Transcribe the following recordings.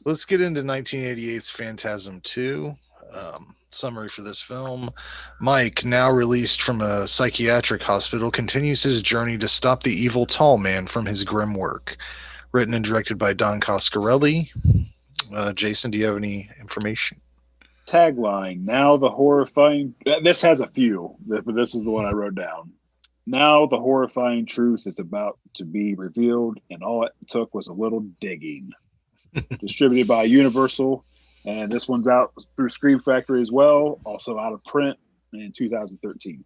let's get into 1988's Phantasm II. Summary for this film. Mike, now released from a psychiatric hospital, continues his journey to stop the evil tall man from his grim work. Written and directed by Don Coscarelli. Jason, do you have any information? Tagline: Now the horrifying. This has a few, but this is the one I wrote down. Now the horrifying truth is about to be revealed, and all it took was a little digging. Distributed by Universal, and this one's out through Scream Factory as well, also out of print in 2013.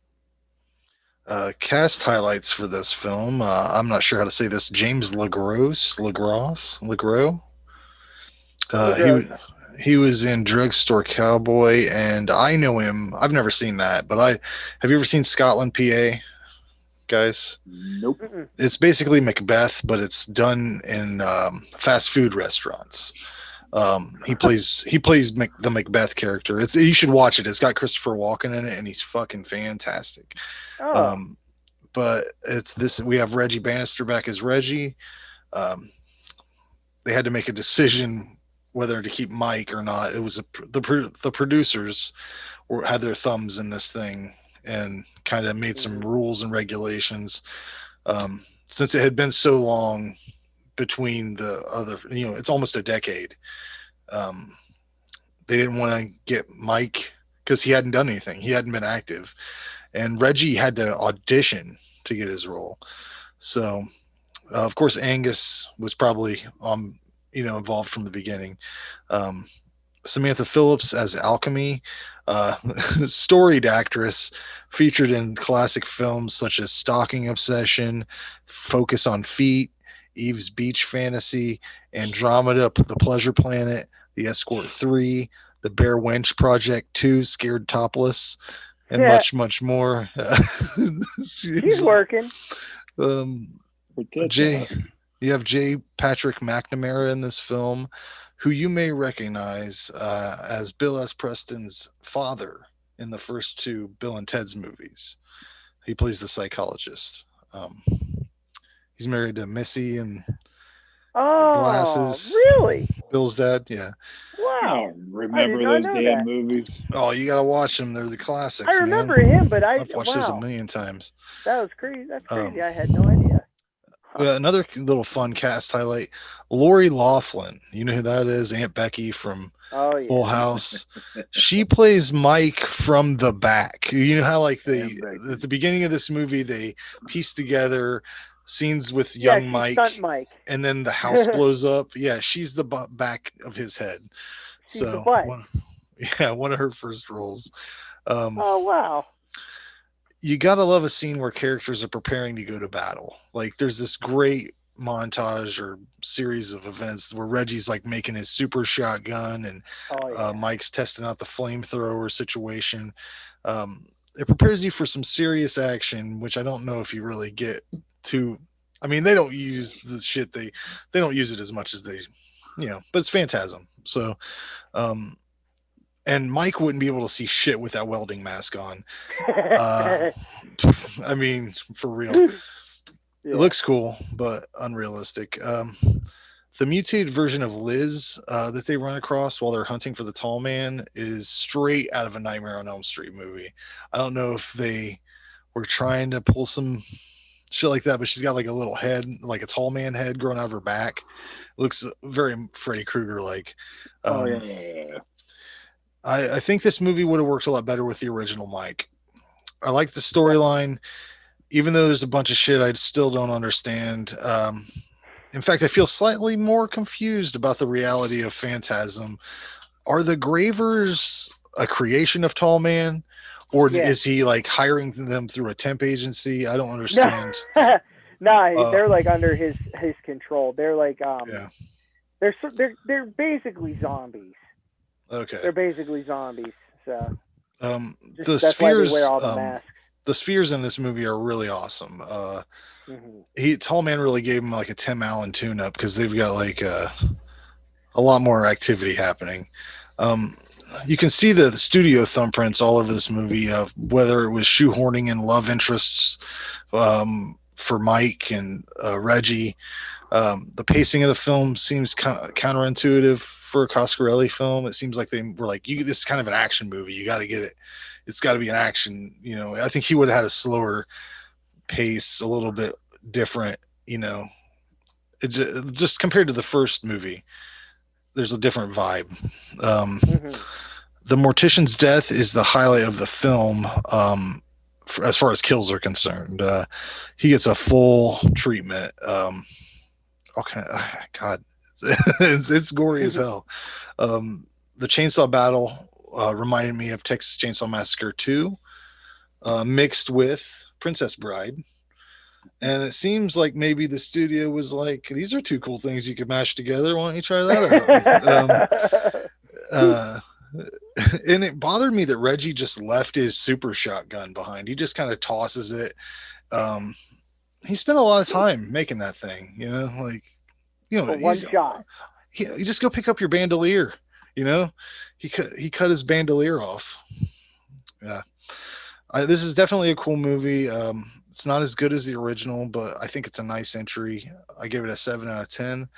Cast highlights for this film. I'm not sure how to say this. James LeGros. Uh, he he was in Drugstore Cowboy, and I know him. I've never seen that, but I have you ever seen Scotland, PA, guys? Nope. It's basically Macbeth, but it's done in fast food restaurants. He plays the Macbeth character. It's you should watch it. It's got Christopher Walken in it, and he's fucking fantastic. Oh, Um, but it's this. We have Reggie Bannister back as Reggie. Um, they had to make a decision whether to keep Mike or not. It was the producers had their thumbs in this thing and kind of made some rules and regulations. Since it had been so long between the other, it's almost a decade. Um, they didn't want to get Mike because he hadn't done anything. He hadn't been active, and Reggie had to audition to get his role. So, of course, Angus was probably involved from the beginning. Um, Samantha Phillips as Alchemy, uh, storied actress, featured in classic films such as Stalking Obsession, Focus on Feet, Eve's Beach Fantasy, Andromeda, The Pleasure Planet, The Escort 3, The Bear Wench Project 2, Scared Topless, and yeah. much, much more. He's working. Um, Jay, you have J. Patrick McNamara in this film, who you may recognize as Bill S. Preston's father in the first two Bill and Ted's movies. He plays the psychologist. He's married to Missy and Oh, Glasses. really? Bill's dad, yeah. Wow. Remember I did not those know damn that. movies? Oh, you gotta watch them. They're the classics. I remember man. him, but I've watched those a wow, million times. that was crazy. That's crazy. Um, I had no idea. Another little fun cast highlight: Lori Laughlin. You know who that is? Aunt Becky from Oh Full yeah. House. She plays Mike from the back. You know how like Aunt Becky. at the beginning of this movie they piece together scenes with Yeah, young she's Mike, stunt Mike. and then the house blows up. Yeah, she's the back of his head. She's the So butt. one of her first roles. Um, Oh wow. you gotta love a scene where characters are preparing to go to battle. Like there's this great montage or series of events where Reggie's like making his super shotgun and Oh yeah. Mike's testing out the flamethrower situation. It prepares you for some serious action, which I don't know if you really get to. I mean, they don't use the shit they don't use it as much as but it's Phantasm. So, um, and Mike wouldn't be able to see shit with that welding mask on. Uh, I mean, for real. It Yeah. looks cool, but unrealistic. The mutated version of Liz that they run across while they're hunting for the tall man is straight out of a Nightmare on Elm Street movie. I don't know if they were trying to pull some shit like that, but she's got like a little head, like a tall man head growing out of her back. It looks very Freddy Krueger like. Oh yeah. I think this movie would have worked a lot better with the original Mike. I like the storyline, even though there's a bunch of shit I still don't understand. In fact, I feel slightly more confused about the reality of Phantasm. Are the Gravers a creation of Tall Man, or Yeah. is he like hiring them through a temp agency? I don't understand. No, they're like under his control. They're like Yeah. they're basically zombies. Okay. They're basically zombies. So The that's why they spheres. wear all the masks. The spheres in this movie are really awesome. Mhm. Tall Man really gave him like a Tim Allen tune-up because they've got like a lot more activity happening. You can see the studio thumbprints all over this movie of whether it was shoehorning in love interests for Mike and Reggie. The pacing of the film seems counterintuitive for a Coscarelli film. It seems like they were like, this is kind of an action movie. You got to get it. It's got to be an action. I think he would have had a slower pace, a little bit different. It just compared to the first movie, there's a different vibe. The Mortician's death is the highlight of the film. As far as kills are concerned, he gets a full treatment. Okay, God, it's gory as hell. The chainsaw battle reminded me of Texas Chainsaw Massacre 2, mixed with Princess Bride. And it seems like maybe the studio was like, these are two cool things you could mash together. Why don't you try that out? And it bothered me that Reggie just left his super shotgun behind. He just kind of tosses it. He spent a lot of time making that thing, For one shot. You just go pick up your bandolier, he cut his bandolier off. Yeah. This is definitely a cool movie. It's not as good as the original, but I think it's a nice entry. I give it a 7 out of 10.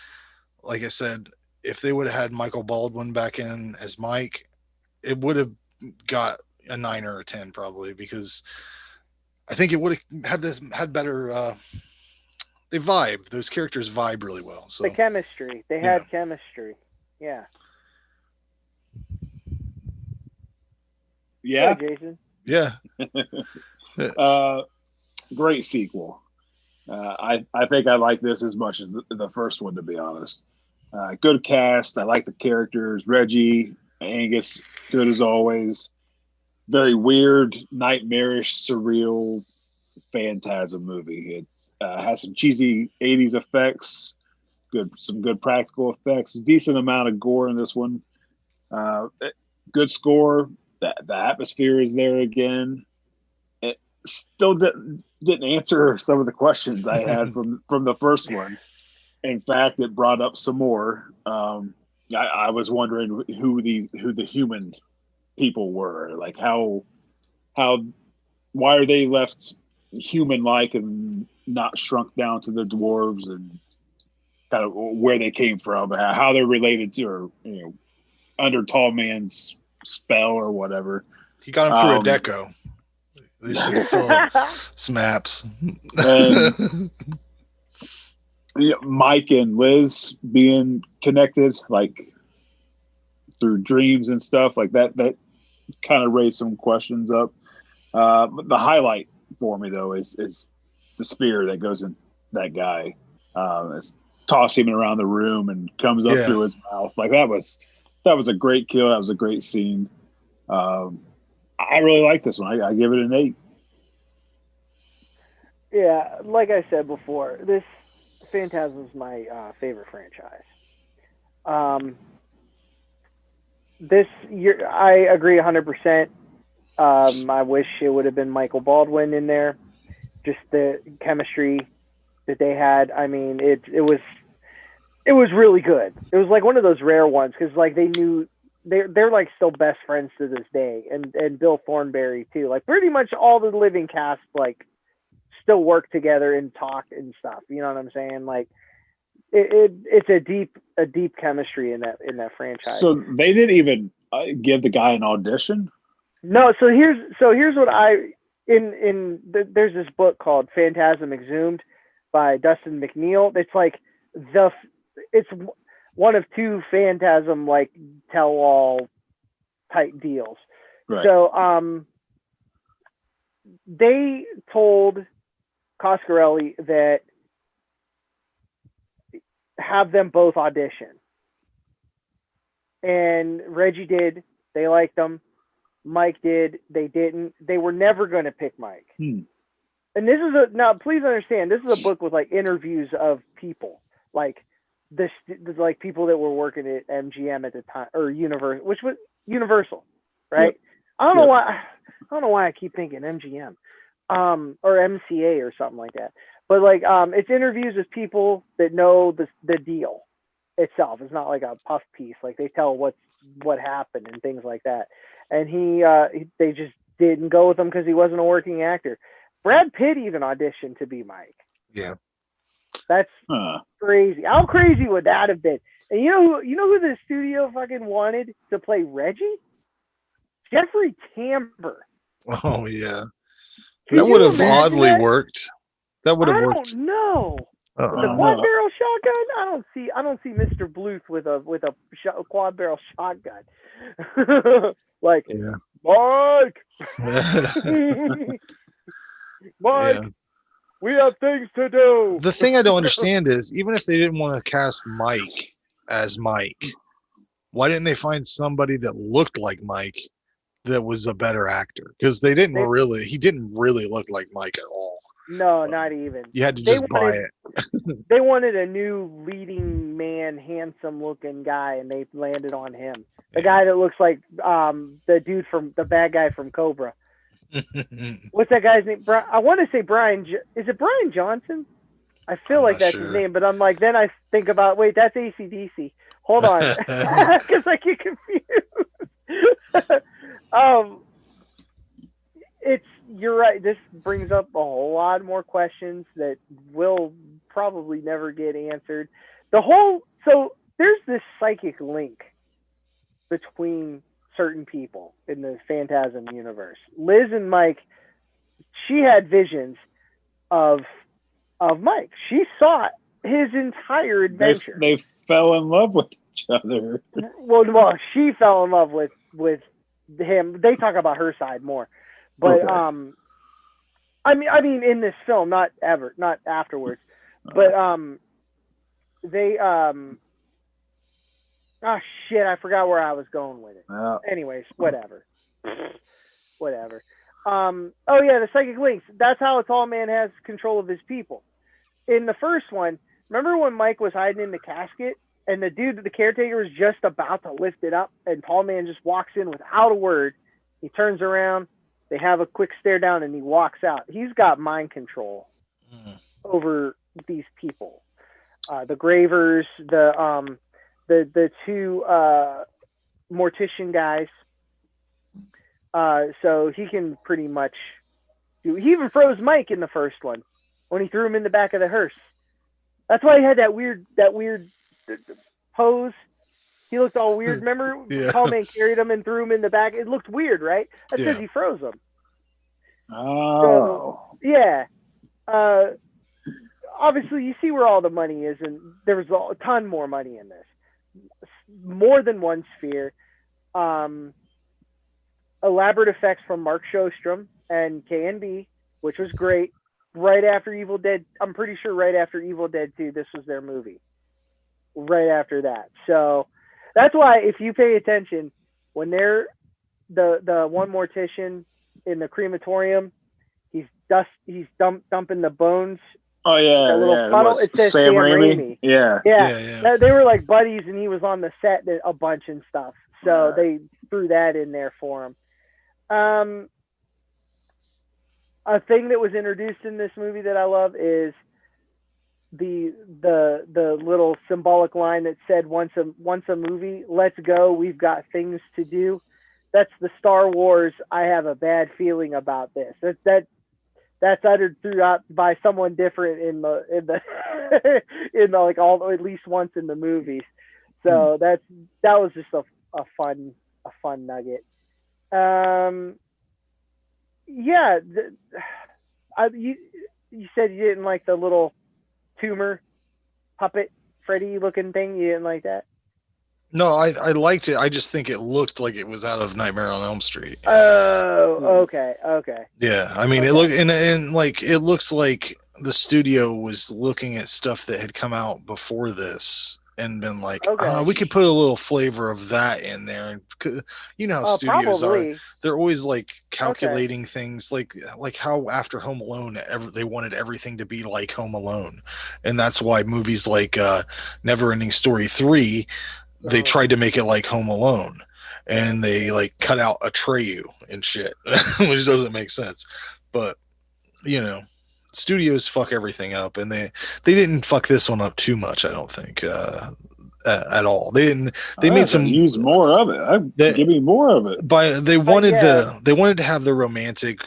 Like I said, if they would have had Michael Baldwin back in as Mike, it would have got a 9 or a 10 probably, because I think it would have had better. They vibe. Those characters vibe really well. So the chemistry. They had chemistry. Yeah. Yeah. Hey, Jason. Yeah. Great sequel. I think I like this as much as the first one, to be honest. Good cast. I like the characters. Reggie, Angus, good as always. Very weird, nightmarish, surreal Phantasm movie. It has some cheesy 80s effects, some good practical effects, decent amount of gore in this one. Good score. The atmosphere is there again. It still didn't answer some of the questions I had from the first one. In fact, it brought up some more. I was wondering who the human people were, like why are they left human-like and not shrunk down to the dwarves, and kind of where they came from, how they're related to, or under Tall Man's spell or whatever. He got him through a deco. They should fill up snaps. And Mike and Liz being connected, like through dreams and stuff like that kind of raised some questions up. The highlight for me, though, is the spear that goes in that guy. It's tossing him around the room and comes up through his mouth. Like that was a great kill. That was a great scene. I really like this one. I give it an 8. Yeah, like I said before, this Phantasm is my favorite franchise. This year, I agree 100%. I wish it would have been Michael Baldwin in there. Just the chemistry that they had. I mean, it was really good. It was like one of those rare ones, because like they knew they're like still best friends to this day, and Bill Thornberry too. Like pretty much all the living cast like still work together and talk and stuff. You know what I'm saying? Like it's a deep chemistry in that franchise. So they didn't even give the guy an audition? No. So here's what there's this book called Phantasm Exhumed by Dustin McNeil. It's like it's one of two Phantasm like tell-all type deals. Right. So they told Coscarelli that have them both audition, and Reggie did. They liked them. Mike did. They didn't. They were never going to pick Mike. And this is now please understand, this is a book with like interviews of people, like this, like people that were working at MGM at the time, or Universal, which was Universal, right? Yep. I don't know why I keep thinking MGM, or MCA or something like that. But like, it's interviews with people that know the deal itself. It's not like a puff piece. Like they tell what happened and things like that. And they just didn't go with him because he wasn't a working actor. Brad Pitt even auditioned to be Mike. Yeah. That's crazy. How crazy would that have been? And you know who the studio fucking wanted to play Reggie? Jeffrey Tambor. Oh yeah, Can that would you have imagine oddly that? worked. That would have I worked. don't know. With a quad barrel shotgun, I don't see Mr. Bluth with a quad barrel shotgun. Like, Yeah. Mike, Mike, Yeah. we have things to do. The thing I don't understand is, even if they didn't want to cast Mike as Mike, why didn't they find somebody that looked like Mike that was a better actor? Because he didn't really look like Mike at all. No, not even. You had to just buy it. They wanted a new leading man, handsome looking guy, and they landed on him. The guy that looks like the dude from the bad guy from Cobra. What's that guy's name? I want to say Brian. Is it Brian Johnson? I feel like that's his name, but I'm like, then I think about, wait, that's AC/DC. Hold on, because I get confused. You're right. This brings up a whole lot more questions that will probably never get answered. So there's this psychic link between certain people in the Phantasm universe. Liz and Mike, she had visions of Mike. She saw his entire adventure. They fell in love with each other. Well, she fell in love with him. They talk about her side more, but okay. I mean, in this film, not afterwards, but they oh shit, I forgot where I was going with it. Anyways, whatever. Oh yeah, the psychic links. That's how a tall man has control of his people. In the first one, remember when Mike was hiding in the casket and the dude, the caretaker, was just about to lift it up, and tall man just walks in without a word. He turns around, they have a quick stare down, and he walks out. He's got mind control over these people. The Gravers, the two mortician guys. So he can pretty much do. He even froze Mike in the first one when he threw him in the back of the hearse. That's why he had that weird pose. He looked all weird. Remember, Tall Man carried him and threw him in the back. It looked weird, right? That's because he froze him. Oh, so, yeah. Obviously, you see where all the money is, and there was a ton more money in this. More than one sphere. Elaborate effects from Mark Shostrom and K&B, which was great. Right after Evil Dead, I'm pretty sure right after Evil Dead 2, this was their movie. Right after that. So that's why, if you pay attention, when they're the one mortician in the crematorium, he's dumping the bones. Oh yeah, that little puddle. It says Sam Raimi. Yeah. They were like buddies, and he was on the set a bunch and stuff. So they threw that in there for him. A thing that was introduced in this movie that I love is the little symbolic line that said, once a movie, let's go, we've got things to do. That's the Star Wars, I have a bad feeling about this. That's uttered throughout by someone different in the like all, at least once in the movies. So that was just a fun nugget. You said you didn't like the little tumor puppet Freddy looking thing. You didn't like that? No, I liked it. I just think it looked like it was out of Nightmare on Elm Street. Oh, okay. Yeah, I mean, it looked and like it looked like the studio was looking at stuff that had come out before this and been like, we could put a little flavor of that in there. And you know how studios are; they're always like calculating things, like how after Home Alone, they wanted everything to be like Home Alone, and that's why movies like Neverending Story 3. They tried to make it like Home Alone, and they like cut out Atreyu and shit, which doesn't make sense. But you know, studios fuck everything up, and they didn't fuck this one up too much. I don't think at all. They didn't. They made some use more of it. Give me more of it. They wanted they wanted to have the romantic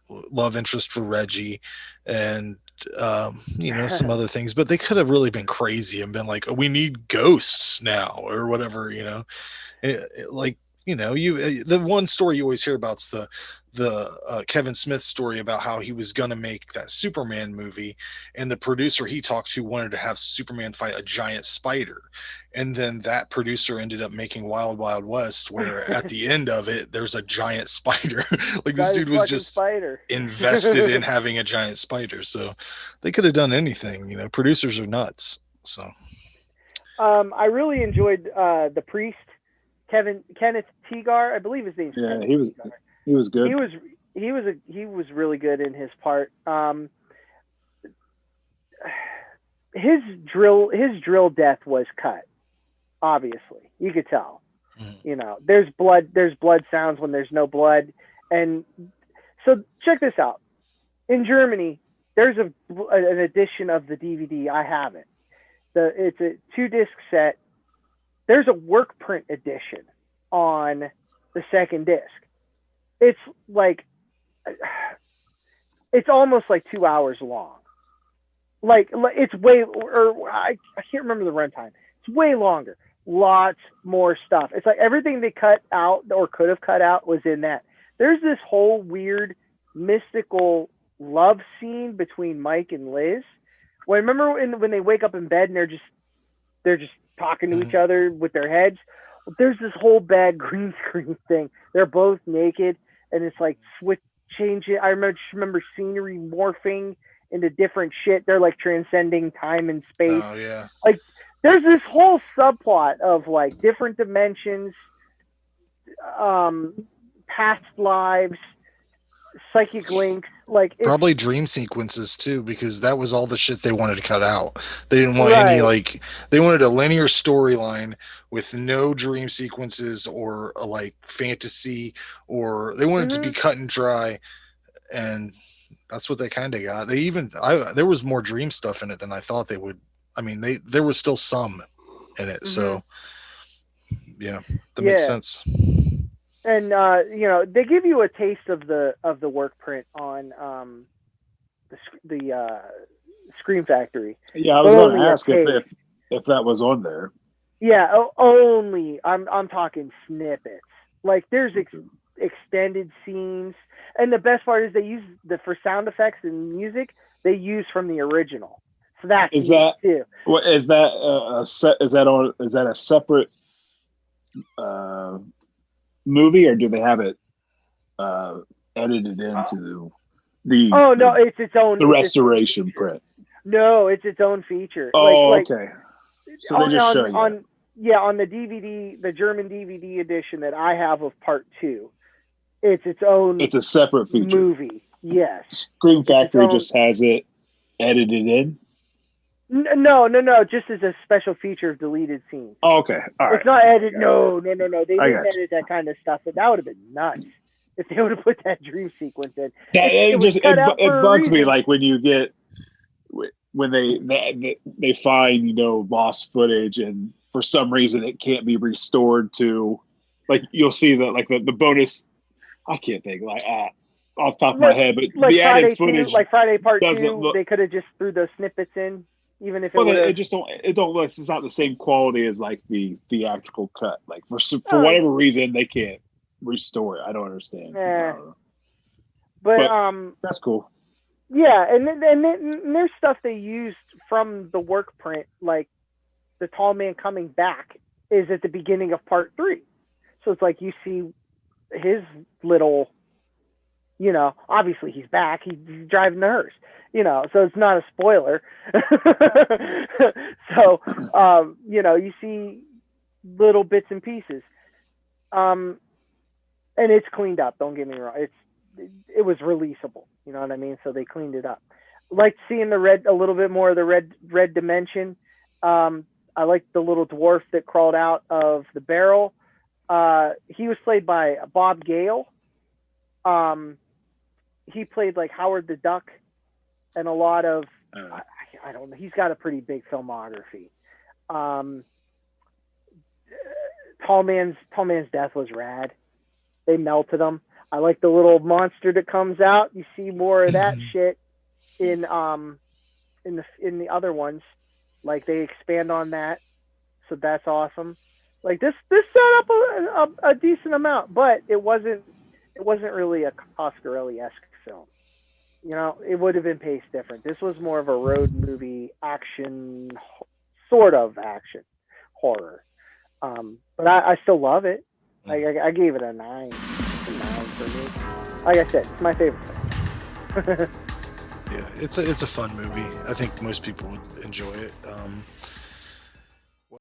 love interest for Reggie, and some other things, but they could have really been crazy and been like, oh, we need ghosts now or whatever, like, the one story you always hear about is the Kevin Smith story about how he was going to make that Superman movie, and the producer he talked to wanted to have Superman fight a giant spider, and then that producer ended up making Wild Wild West, where at the end of it there's a giant spider. Like, this dude was just spider. invested in having a giant spider, so they could have done anything. Producers are nuts. So I really enjoyed the priest, Kenneth Teagar, I believe his name's Yeah, Kenneth he was Teagar. he was good. He was really good in his part. His drill death was cut. Obviously, you could tell. There's blood sounds when there's no blood, and so check this out. In Germany, there's an edition of the DVD. I have it. It's a 2-disc set. There's a work print edition on the second disc. It's almost like 2 hours long. Like it's way, or I can't remember the runtime. It's way longer. Lots more stuff. It's like everything they cut out or could have cut out was in that. There's this whole weird mystical love scene between Mike and Liz. Well, remember when they wake up in bed and they're just talking to each other with their heads? Well, there's this whole bad green screen thing. They're both naked, and it's like changing. I remember scenery morphing into different shit. They're like transcending time and space. Oh yeah. Like there's this whole subplot of like different dimensions, past lives, psychic links, like probably dream sequences too, because that was all the shit they wanted to cut out. They didn't want any they wanted a linear storyline with no dream sequences or a fantasy, or they wanted it to be cut and dry, and that's what they kind of got. There was more dream stuff in it than I thought they would. I mean, there was still some in it, so yeah, that makes sense. And they give you a taste of the work print on the Scream Factory. Yeah, I was going to ask if that was on there. Yeah, only I'm talking snippets. Like there's extended scenes, and the best part is they use for sound effects and music they use from the original. So that's too. What is that? Is that a separate movie, or do they have it edited into the? Oh no, it's its own. The restoration print. No, it's its own feature. Oh, okay. So they just show you. On the DVD, the German DVD edition that I have of Part 2, it's its own. It's a separate feature movie. Yes. Scream Factory just has it edited in. No. Just as a special feature of deleted scenes. Oh, okay. All right. It's not edited. No. They didn't edit that kind of stuff, but that would have been nuts if they would have put that dream sequence in. It bugs me, like when you get when they find lost footage, and for some reason it can't be restored to, like, you'll see the bonus. I can't think off the top of my head, but like the added footage, like Friday Part 2, they could have just threw those snippets in. Even if it don't look, it's not the same quality as like the theatrical cut. Like for whatever reason they can't restore it. I don't understand. But that's cool. Yeah, and there's stuff they used from the work print, like the tall man coming back is at the beginning of Part 3. So it's like you see his little, obviously he's back. He's driving the hearse. So it's not a spoiler. So, you see little bits and pieces. And it's cleaned up. Don't get me wrong. It was releasable. You know what I mean? So they cleaned it up. I liked seeing a little bit more of the red dimension. I liked the little dwarf that crawled out of the barrel. He was played by Bob Gale. He played like Howard the Duck. And a lot of, I don't know, he's got a pretty big filmography. Tall Man's death was rad. They melted him. I like the little monster that comes out. You see more of that shit in in the other ones. Like they expand on that, so that's awesome. Like this set up a decent amount, but it wasn't really a Coscarelli-esque film. You know, it would have been paced different. This was more of a road movie action, sort of action horror. But I still love it. I gave it a 9. It's a 9 for me. Like I said, it's my favorite film. Yeah, it's a fun movie. I think most people would enjoy it.